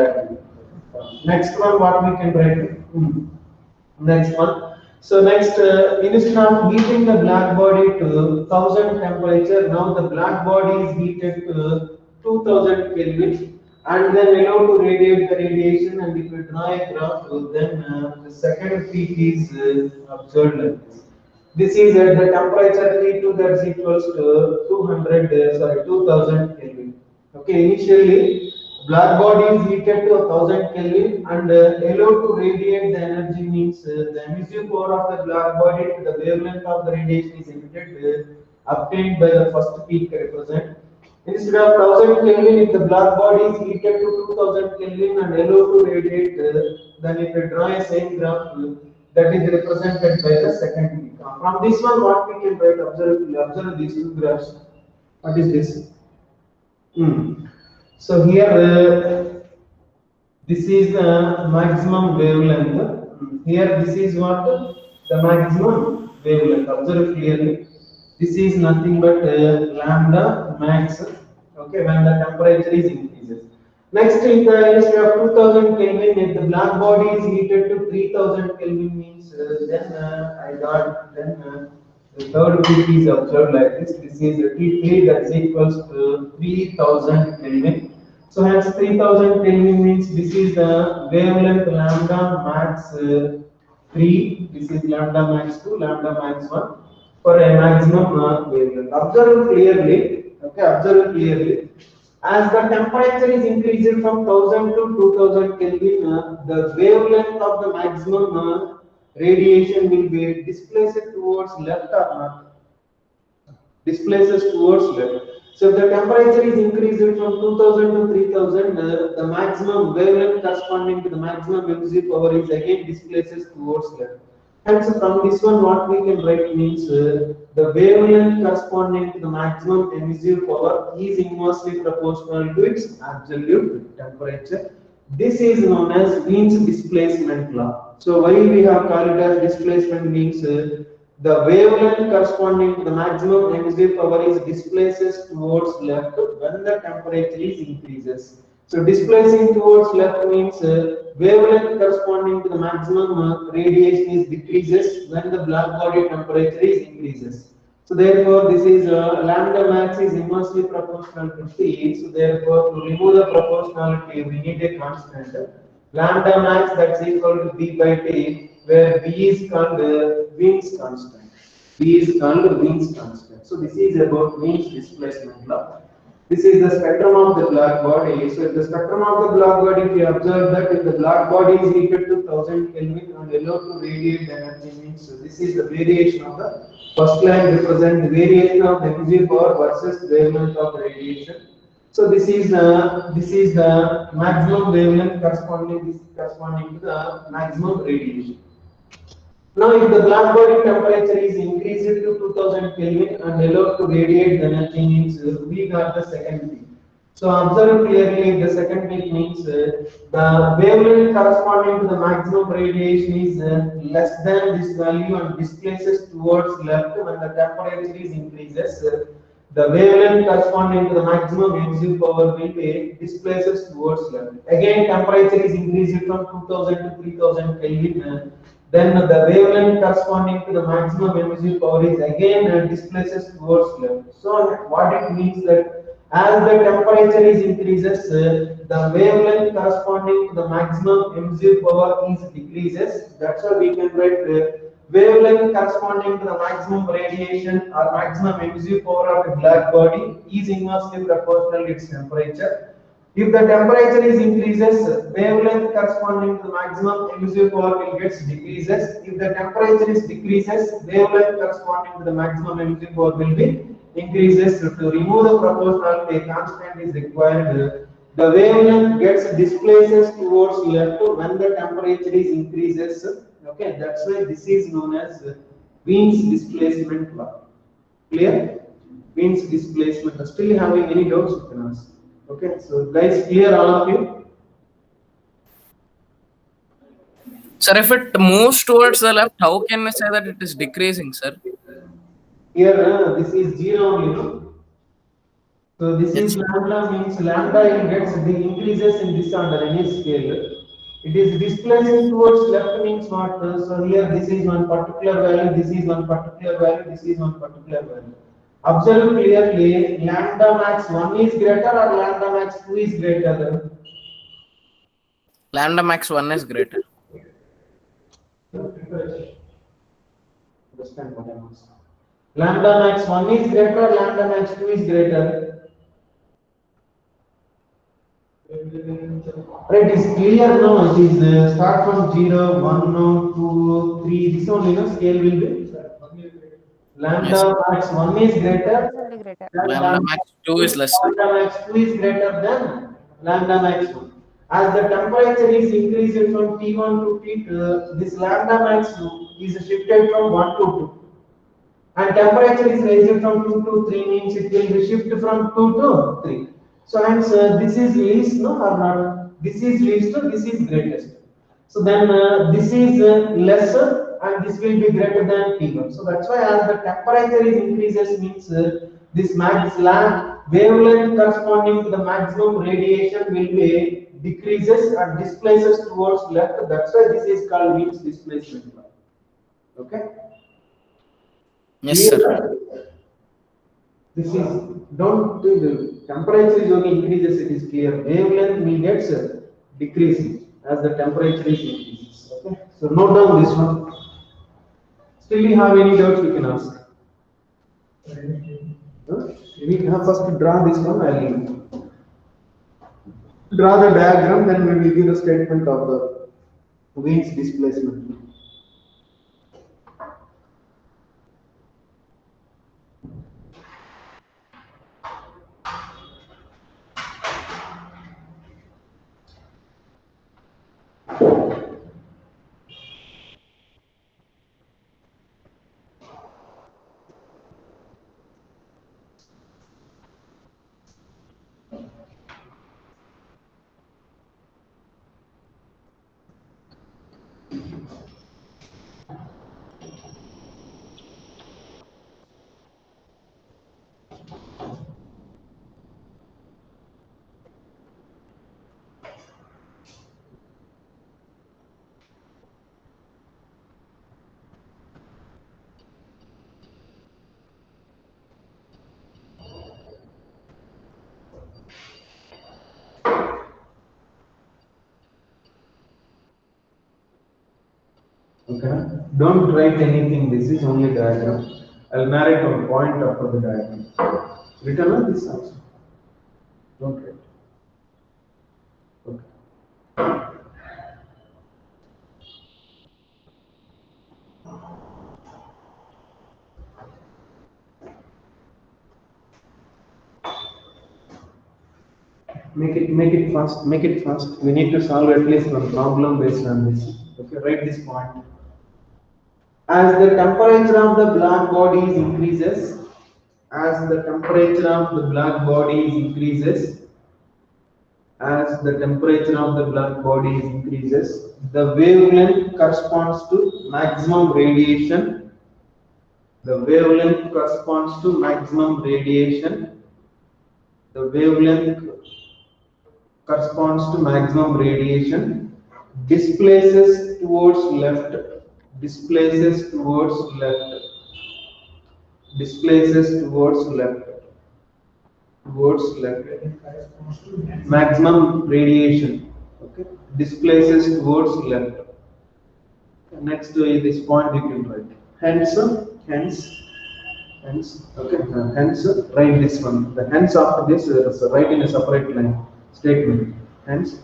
S1: next one, what we can write? Next one. So next, instead of heating the black body to 1000 temperature, now the black body is heated to 2000 Kelvin, and then allowed to radiate the radiation. And if you draw a graph, then the second peak is observed like this. This is at the temperature T2, that's equals to 2000 Kelvin. Okay, initially black body is heated to 1000 Kelvin and allowed to radiate the energy, means the emissive power of the black body to the wavelength of the radiation is emitted, obtained by the first peak represent. Instead of 1000 Kelvin, if the black body is heated to 2000 Kelvin and allowed to radiate, then if you draw a same graph, that is represented by the second peak. From this one, what we can write? Observe these two graphs. What is this? So here, this is the maximum wavelength. Here, this is what? The maximum wavelength. Observe clearly. This is nothing but lambda max. Okay, when the temperature is increases. Next, if instead of 2000 Kelvin, if the black body is heated to 3000 Kelvin, means then I got the third peak is observed like this. This is T3, that is equals to 3000 Kelvin. So hence 3000 Kelvin means this is the wavelength lambda max 3. This is lambda max 2, lambda max 1 for a maximum wavelength. Observe clearly. Okay, observe clearly. As the temperature is increasing from 1000 to 2000 Kelvin, the wavelength of the maximum radiation will be displaced towards left or not? Displaces towards left. So if the temperature is increasing from 2000 to 3000, the maximum wavelength corresponding to the maximum emissive power is again displaces towards left. And so from this one, what we can write means the wavelength corresponding to the maximum emissive power is inversely proportional to its absolute temperature. This is known as Wien's displacement law. So why we have called it as displacement means the wavelength corresponding to the maximum emissive power is displaces towards left when the temperature is increases. So displacing towards left means wavelength corresponding to the maximum radiation is decreases when the black body temperature is increases. So therefore, this is lambda max is inversely proportional to T. So therefore, to remove the proportionality, we need a constant. Lambda max that's equal to B by T, where B is called Wien's constant. B is called Wien's constant. So this is about Wien's displacement law. This is the spectrum of the black body. So if the spectrum of the black body, if you observe that if the black body is heated to 1000 Kelvin and allowed to radiate the energy means, so this is the variation of the first line represent the variation of the energy power versus wavelength of radiation. So this is the maximum wavelength corresponding to the maximum radiation. Now, if the black body temperature is increased to 2000 Kelvin and allowed to radiate the energy means we got the second peak. So observe clearly the second peak means the wavelength corresponding to the maximum radiation is less than this value and displaces towards left when the temperature is increases. The wavelength corresponding to the maximum emissivity power will be displaces towards left. Again, temperature is increased from 2000 to 3000 Kelvin. Then the wavelength corresponding to the maximum emissivity power is again displaces towards left. So what it means that as the temperature is increases, the wavelength corresponding to the maximum emissivity power is decreases. That's why we can write wavelength corresponding to the maximum radiation or maximum emissivity power of a black body is inversely proportional to its temperature. If the temperature is increases, wavelength corresponding to the maximum emissivity power will get decreases. If the temperature is decreases, wavelength corresponding to the maximum emissivity power will be increases. So to remove the proportionality, a constant is required. The wavelength gets displaces towards left when the temperature is increases. Okay, that's why this is known as Wien's displacement law. Clear? Wien's displacement. Still having any doubts? You can ask. Okay, so guys, clear all of you?
S4: Sir, if it moves towards the left, how can we say that it is decreasing, sir?
S1: Here, this is zero only, no? So this is lambda means lambda it gets the increases in this under any scale. It is displacing towards left means what? So here this is one particular value, this is one particular value, this is one particular value. Observe clearly, lambda max 1 is greater or lambda max 2 is greater?
S4: Lambda max 1 is greater.
S1: Understand what I am asking. Lambda max 1 is greater or lambda max 2 is greater? Right, it is clear now. It is start from 0, 1, 2, 3. This only scale will be lambda max 1 is greater.
S4: Lambda max 2 is less.
S1: Lambda max 2 is greater than lambda max 1. As the temperature is increasing from T1 to T2, this lambda max is shifted from 1 to 2. And temperature is raised from 2 to 3 means it will be shift from 2 to 3. So hence this is least, no or not? This is least, this is greatest. So then this is lesser and this will be greater than T1. So that's why as the temperature is increases means this max wavelength corresponding to the maximum radiation will be decreases and displaces towards left. That's why this is called Wien's displacement law. Okay?
S4: Yes, sir.
S1: This is don't do the temperature is only increases, it is clear. Wavelength will get decreasing as the temperature is increases. Okay, so note down this one. Still, you have any doubts? You can ask. We have first to draw this one. I will draw the diagram, then we will give the statement of the Wien's displacement. Okay, don't write anything. This is only diagram. I'll narrate one point after the diagram. Written on this also. Don't write. Okay. Make it fast. Make it fast. We need to solve at least one problem based on this. Okay, write this point. As the temperature of the black bodies increases, as the temperature of the black bodies increases, as the temperature of the black bodies increases, the wavelength corresponds to maximum radiation. The wavelength corresponds to maximum radiation. The wavelength corresponds to maximum radiation. Displaces towards left. Displaces towards left. Displaces towards left. Towards left. Maximum radiation. Okay. Displaces towards left. Next to this point you can write. Hence, okay. Hence, write this one. The hence after this is write in a separate line statement. Hence,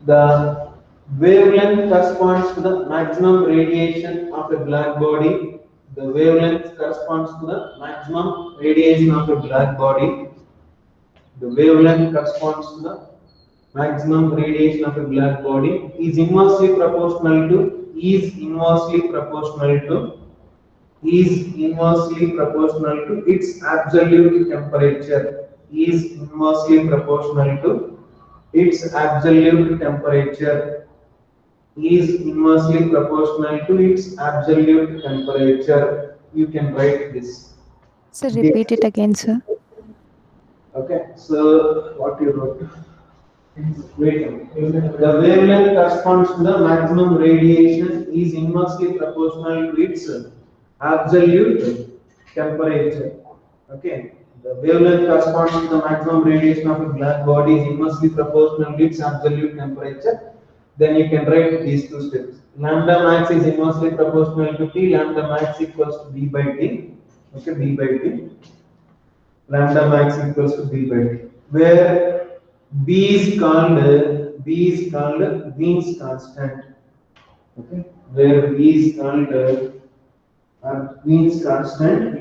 S1: the wavelength corresponds to the maximum radiation of a black body. The wavelength corresponds to the maximum radiation of a black body. The wavelength corresponds to the maximum radiation of a black body is inversely proportional to its absolute temperature. Is inversely proportional to its absolute temperature. Is inversely proportional to its absolute temperature. You can write this.
S3: So repeat it again, sir.
S1: Okay, so what you wrote? Wait, the wavelength corresponds to the maximum radiation is inversely proportional to its absolute temperature. Okay, the wavelength corresponds to the maximum radiation of a black body is inversely proportional to its absolute temperature. Then you can write these two steps. Lambda max is inversely proportional to T. Lambda max equals to B by T. Okay, B by T. Lambda max equals to B by T. Where B is called Wien's constant. Okay, where B is called Wien's constant.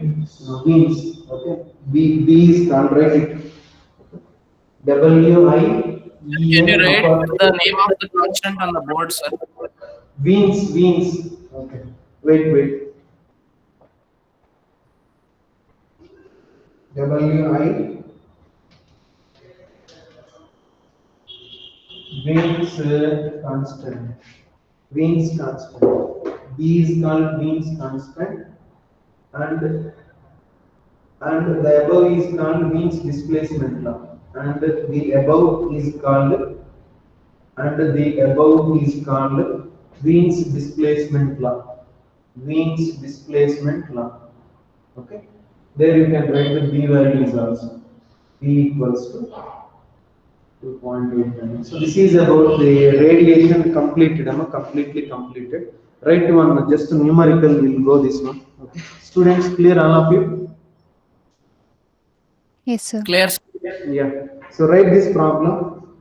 S1: Wien's. Okay, B is called, write it. W-I.
S4: Can you write the name of the constant on the board, sir?
S1: Wien's. Okay. Wait. W-I. Wien's constant. Wien's constant. B is called Wien's constant, and the above is called Wien's displacement law, and the above is called Wien's displacement law. Wien's displacement law. Okay. There you can write the B values also. B equals to 2.89. So this is about the radiation completed. Completely completed. Write one just numerical. We'll go this one. Okay. Students, clear all of you?
S3: Yes, sir.
S4: Clear.
S1: Yeah. So write this problem.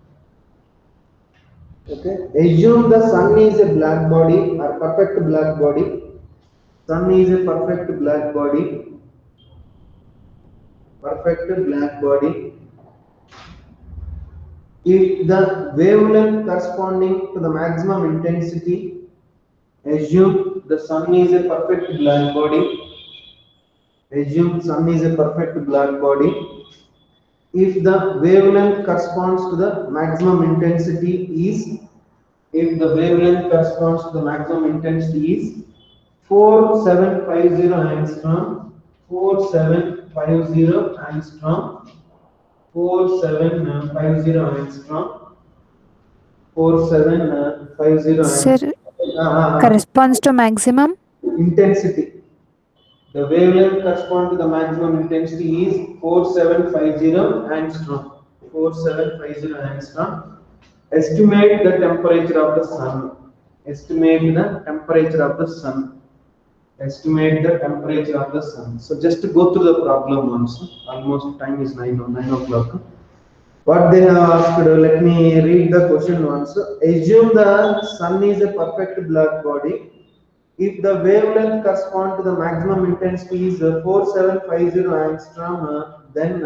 S1: Okay. Assume the sun is a black body or perfect black body. Sun is a perfect black body. Perfect black body. If the wavelength corresponding to the maximum intensity, assume the sun is a perfect black body. Assume sun is a perfect black body. If the wavelength corresponds to the maximum intensity is, 4750 angstrom, 4750 angstrom, 4750 angstrom, 4750
S3: Sir, corresponds to maximum
S1: intensity. The wavelength corresponding to the maximum intensity is 4750 angstrom. 4750 angstrom. Estimate the temperature of the sun. Estimate the temperature of the sun. Estimate the temperature of the sun. So just to go through the problem once. Almost time is 9 o'clock. What they have asked, let me read the question once. Assume the sun is a perfect black body. If the wavelength corresponds to the maximum intensity is 4750 angstrom, then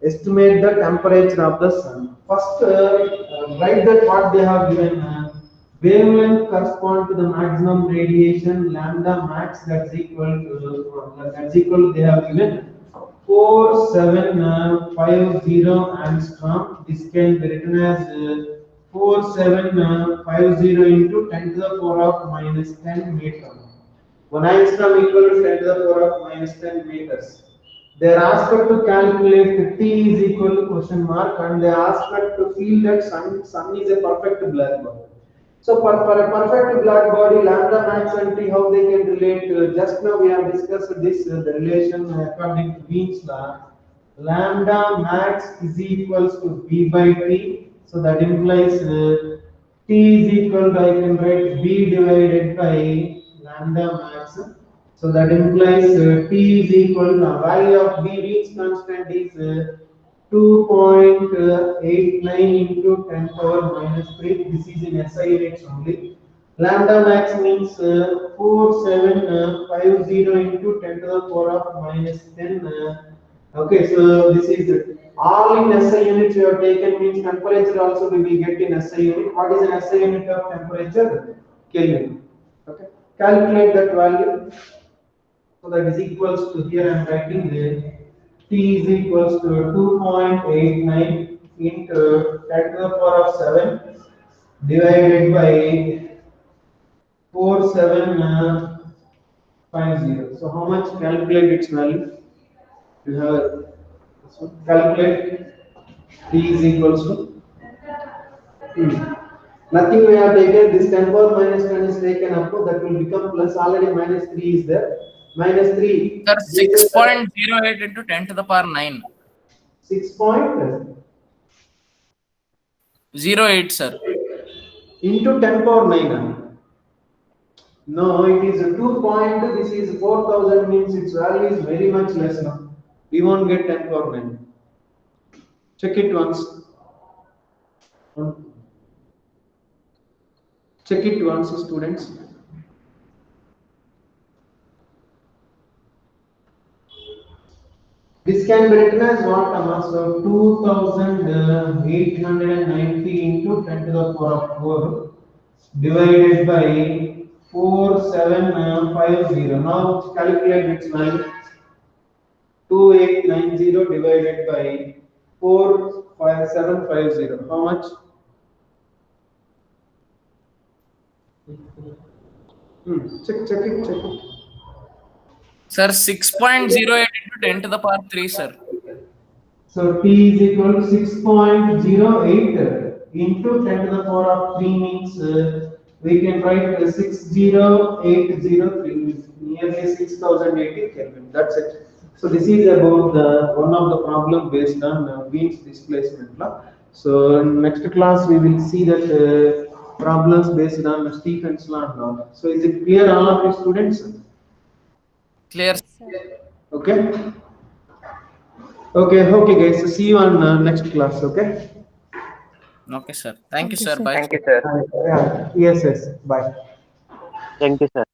S1: estimate the temperature of the sun. First, write that what they have given. Wavelength corresponds to the maximum radiation lambda max, that's equal they have given 4750 angstrom. This can be written as 4750 into 10 to the power of minus 10 meter. 1 angstrom equal to 10 to the power of minus 10 meters. They are asked to calculate T is equal to question mark, and they are asked to feel that sun is a perfect black body. So for a perfect black body, lambda max and T, how they can relate? Just now we have discussed this, the relation according to Wien's law. Lambda max is equals to V by T. So that implies T is equal to, I can write V divided by lambda max. So that implies T is equal to the value of V, Wien's constant is 2.89 into 10 power minus 3. This is in SI units only. Lambda max means 4750 into 10 to the power of minus 10. Okay, so this is all in SI units you have taken, means temperature also we will get in SI unit. What is an SI unit of temperature? Kelvin. Okay, calculate that value. So that is equals to, here I am writing there, T is equals to 2.89 into 10 to the power of 7 divided by 4750. So how much? Calculate its value. You have this one. Calculate. T is equals to nothing we have taken. This 10 power minus 10 is taken up, that will become plus. Already minus 3 is there. Minus 3.
S4: Sir, 6.08 into 10 to the power 9.
S1: 6.08,
S4: sir.
S1: Into 10 power 9. No, it is a 2 point. This is 4000, means its value is very much less now. We won't get 10 power 9. Check it once. Check it once, students. This can be written as what? So 2890 into 10 to the power of 4 divided by 4750. Now calculate its value. 2890 divided by 4750. How much? Check it.
S4: Sir, 6.08 into 10 to the power 3, sir.
S1: So T is equal to 6.08 into 10 to the power of 3, means we can write 60803, nearly 6080 Kelvin. That's it. So this is about one of the problem based on Wien's displacement law. So in next class we will see that problems based on Stephen's law. So is it clear, all of you students?
S4: Clear.
S1: Okay. Okay, guys. So see you on next class. Okay.
S4: Okay, sir. Thank you, sir. Bye.
S2: Thank you, sir.
S1: Yes. Bye.
S2: Thank you, sir.